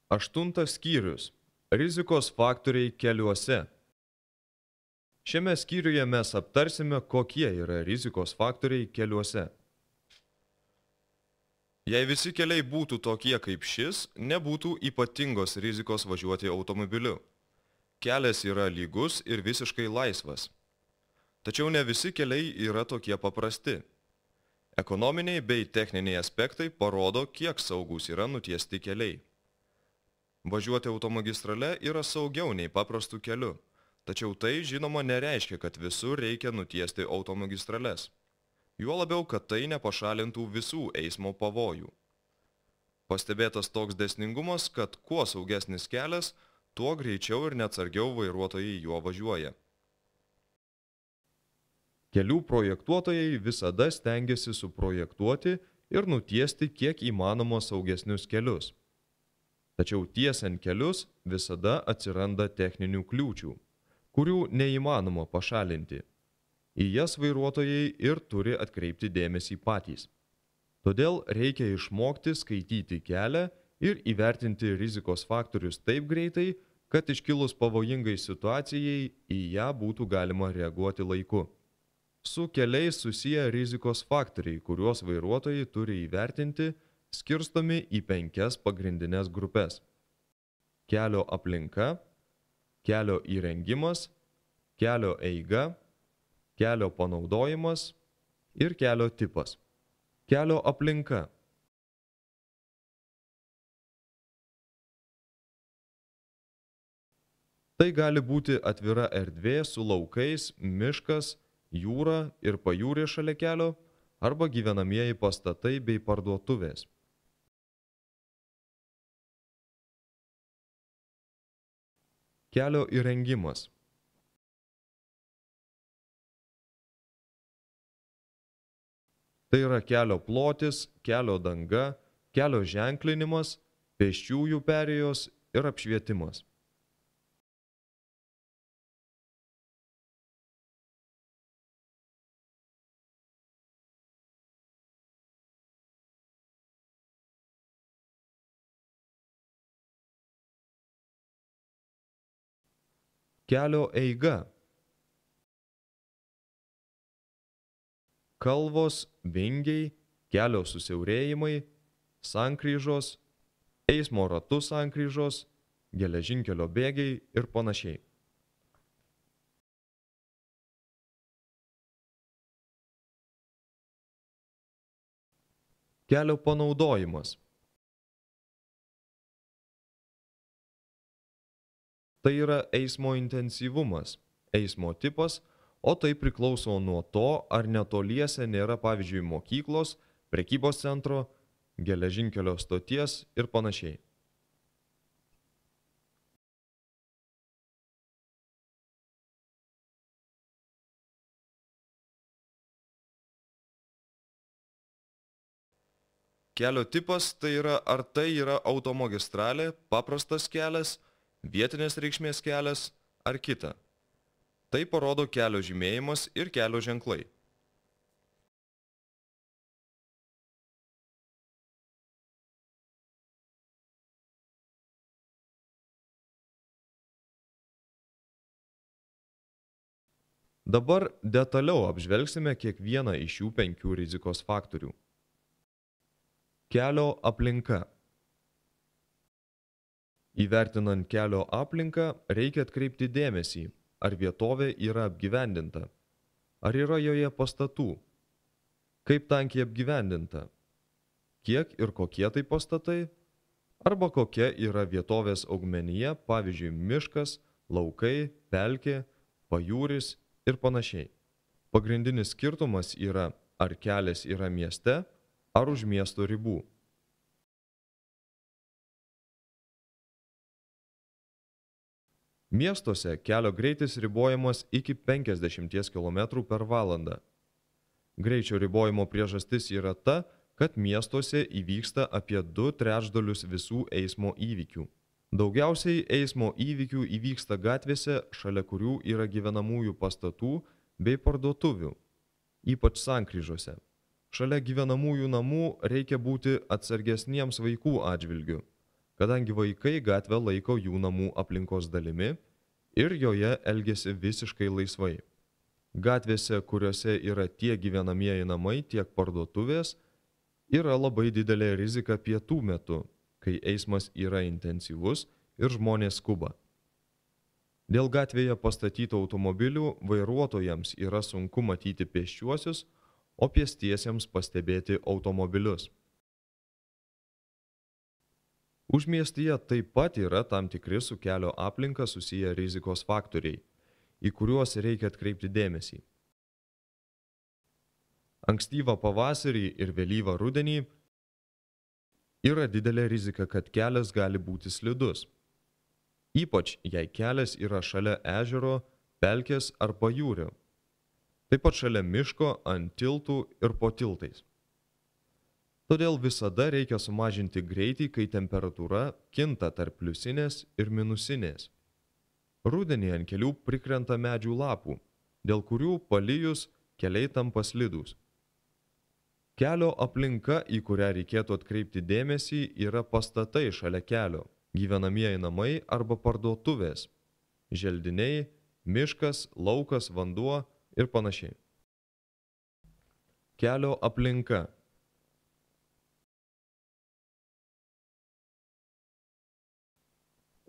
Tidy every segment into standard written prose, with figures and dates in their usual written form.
Aštuntas skyrius. Rizikos faktoriai keliuose. Šiame skyriuje mes aptarsime, kokie yra rizikos faktoriai keliuose. Jei visi keliai būtų tokie kaip šis, nebūtų ypatingos rizikos važiuoti automobiliu. Kelias yra lygus ir visiškai laisvas. Tačiau ne visi keliai yra tokie paprasti. Ekonominiai bei techniniai aspektai parodo, kiek saugus yra nutiesti keliai. Važiuoti automagistrale yra saugiau nei paprastų kelių, tačiau tai žinoma nereiškia, kad visur reikia nutiesti automagistrales. Juo labiau, kad tai nepašalintų visų eismo pavojų. Pastebėtas toks dėsningumas, kad kuo saugesnis kelias, tuo greičiau ir neatsargiau vairuotojai juo važiuoja. Kelių projektuotojai visada stengiasi suprojektuoti ir nutiesti kiek įmanoma saugesnius kelius. Tačiau tiesiant kelius visada atsiranda techninių kliūčių, kurių neįmanoma pašalinti. Į jas vairuotojai ir turi atkreipti dėmesį patys. Todėl reikia išmokti skaityti kelią ir įvertinti rizikos faktorius taip greitai, kad iškilus pavojingai situacijai į ją būtų galima reaguoti laiku. Su keliais susiję rizikos faktoriai, kuriuos vairuotojai turi įvertinti, skirstomi į 5 pagrindinės grupės. Kelio aplinka, kelio įrengimas, kelio eiga, kelio panaudojimas ir kelio tipas. Kelio aplinka. Tai gali būti atvira erdvė su laukais, miškas, jūra ir pajūrė šalia kelio arba gyvenamieji pastatai bei parduotuvės. Kelio įrengimas. Tai yra kelio plotis, kelio danga, kelio ženklinimas, pėsčiųjų perėjos ir apšvietimas. Kelio eiga. Kalvos, vingiai, kelio susiaurėjimai, sankryžos, eismo ratų sankryžos, geležinkelio bėgiai ir panašiai. Kelio panaudojimas. Tai yra eismo intensyvumas, eismo tipas, o tai priklauso nuo to, ar netoliese nėra pavyzdžiui mokyklos, prekybos centro, geležinkelio stoties ir panašiai. Kelio tipas tai yra, ar tai yra automagistralė, paprastas kelias, vietinės reikšmės kelias ar kita. Tai parodo kelio žymėjimas ir kelio ženklai. Dabar detaliau apžvelgsime kiekvieną iš šių 5 rizikos faktorių. Kelio aplinka. Įvertinant kelio aplinką, reikia atkreipti dėmesį, ar vietovė yra apgyvendinta, ar yra joje pastatų, kaip tankiai apgyvendinta, kiek ir kokie tai pastatai, arba kokia yra vietovės augmenija, pavyzdžiui, miškas, laukai, pelkė, pajūris ir panašiai. Pagrindinis skirtumas yra, ar kelias yra mieste, ar už miesto ribų. Miestuose kelio greitis ribojamas iki 50 km/h. Greičio ribojimo priežastis yra ta, kad miestuose įvyksta apie 2/3 visų eismo įvykių. Daugiausiai eismo įvykių įvyksta gatvėse, šalia kurių yra gyvenamųjų pastatų bei parduotuvių, ypač sankryžose. Šalia gyvenamųjų namų reikia būti atsargesniems vaikų atžvilgiu, kadangi vaikai gatvę laiko jų namų aplinkos dalimi ir joje elgiasi visiškai laisvai. Gatvėse, kuriuose yra tiek gyvenamieji namai, tiek parduotuvės, yra labai didelė rizika pietų metu, kai eismas yra intensyvus ir žmonės skuba. Dėl gatvėje pastatytų automobilių vairuotojams yra sunku matyti pėsčiuosius, o pėstiesiems pastebėti automobilius. Užmiestyje taip pat yra tam tikri su kelio aplinka susiję rizikos faktoriai, į kuriuos reikia atkreipti dėmesį. Ankstyvą pavasarį ir vėlyvą rudenį yra didelė rizika, kad kelias gali būti slidus. Ypač jei kelias yra šalia ežero, pelkės ar pajūrio. Taip pat šalia miško, ant tiltų ir po tiltais. Todėl visada reikia sumažinti greitį, kai temperatūra kinta tarp pliusinės ir minusinės. Rudenį ant kelių prikrenta medžių lapų, dėl kurių palijus keliai tampa slidūs. Kelio aplinka, į kurią reikėtų atkreipti dėmesį, yra pastatai šalia kelio, gyvenamieji namai arba parduotuvės, želdiniai, miškas, laukas, vanduo ir panašiai. Kelio aplinka.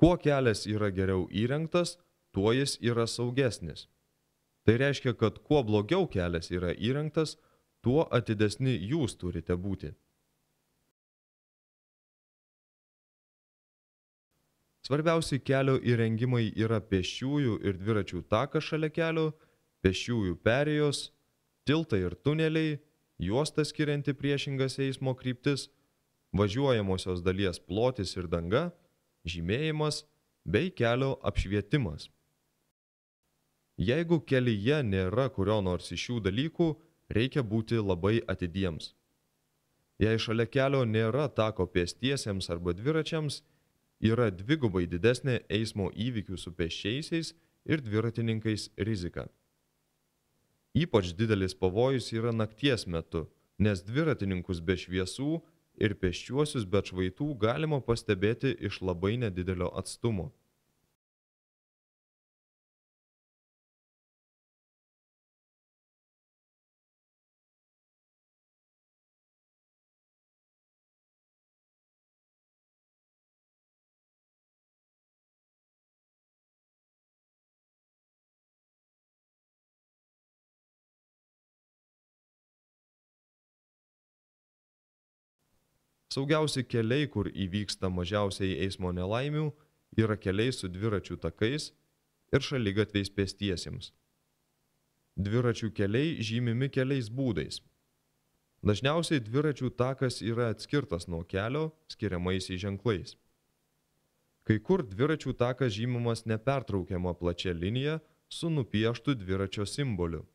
Kuo kelias yra geriau įrengtas, tuo jis yra saugesnis. Tai reiškia, kad kuo blogiau kelias yra įrengtas, tuo atidesni jūs turite būti. Svarbiausi kelio įrengimai yra pėsčiųjų ir dviračių takas šalia kelio, pėsčiųjų perėjos, tiltai ir tuneliai, juosta skirianti priešingas eismo kryptis, važiuojamosios dalies plotis ir danga, žymėjimas bei kelio apšvietimas. Jeigu kelyje nėra kurio nors iš šių dalykų, reikia būti labai atidiems. Jei šalia kelio nėra tako pėstiesiems arba dviračiams, yra dvigubai didesnė eismo įvykių su pėsčiaisiais ir dviratininkais rizika. Ypač didelis pavojus yra nakties metu, nes dviratininkus be šviesų ir pėsčiuosius be atšvaitų galima pastebėti iš labai nedidelio atstumo. Saugiausi keliai, kur įvyksta mažiausiai eismo nelaimių, yra keliai su dviračių takais ir šaligatviais pėstiesiems. Dviračių keliai žymimi keliais būdais. Dažniausiai dviračių takas yra atskirtas nuo kelio skiriamaisiais ženklais. Kai kur dviračių takas žymimas nepertraukiama plačia linija su nupieštu dviračio simboliu.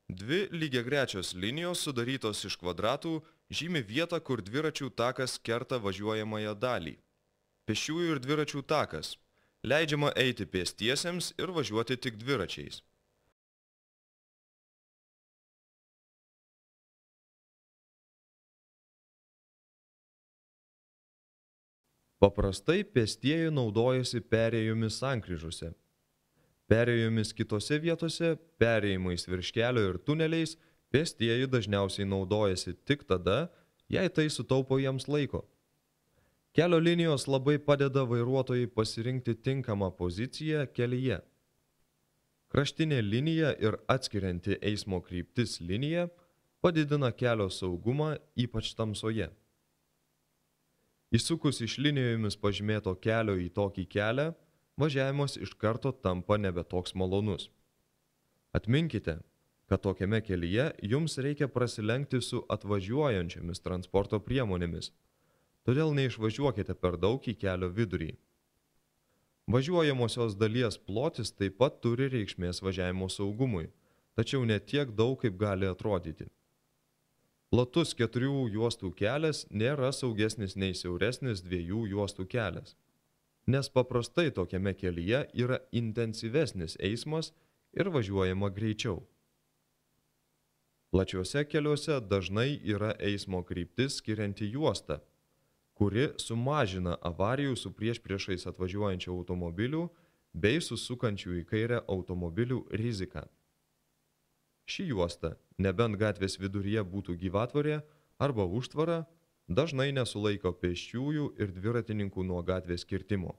Dvi lygiagrečios linijos sudarytos iš kvadratų žymi vietą, kur dviračių takas kerta važiuojamąją dalį. Pėsčiųjų ir dviračių takas. Leidžiama eiti pėstiesiems ir važiuoti tik dviračiais. Paprastai pėstieji naudojasi perėjomis sankryžose. Perėjomis kitose vietose, perėjimais virš kelio ir tuneliais, pėstieji dažniausiai naudojasi tik tada, jei tai sutaupo jiems laiko. Kelio linijos labai padeda vairuotojai pasirinkti tinkamą poziciją kelyje. Kraštinė linija ir atskirianti eismo kryptis linija padidina kelio saugumą, ypač tamsoje. Įsukus iš linijomis pažymėto kelio į tokį kelią, važiavimas iš karto tampa nebe toks malonus. Atminkite, kad tokiame kelyje jums reikia prasilenkti su atvažiuojančiomis transporto priemonėmis, todėl neišvažiuokite per daug į kelio vidurį. Važiuojamosios dalies plotis taip pat turi reikšmės važiavimo saugumui, tačiau ne tiek daug, kaip gali atrodyti. Platus 4 juostų kelias nėra saugesnis nei siauresnis 2 juostų kelias, nes paprastai tokiame kelyje yra intensyvesnis eismas ir važiuojama greičiau. Plačiuose keliuose dažnai yra eismo kryptis skirianti juosta, kuri sumažina avarijų su priešais atvažiuojančių automobilių bei susukančių į kairę automobilių riziką. Ši juosta, nebent gatvės viduryje būtų gyvatvorė arba užtvara, dažnai nesulaiko pėsčiųjų ir dviratininkų nuo gatvės kirtimo.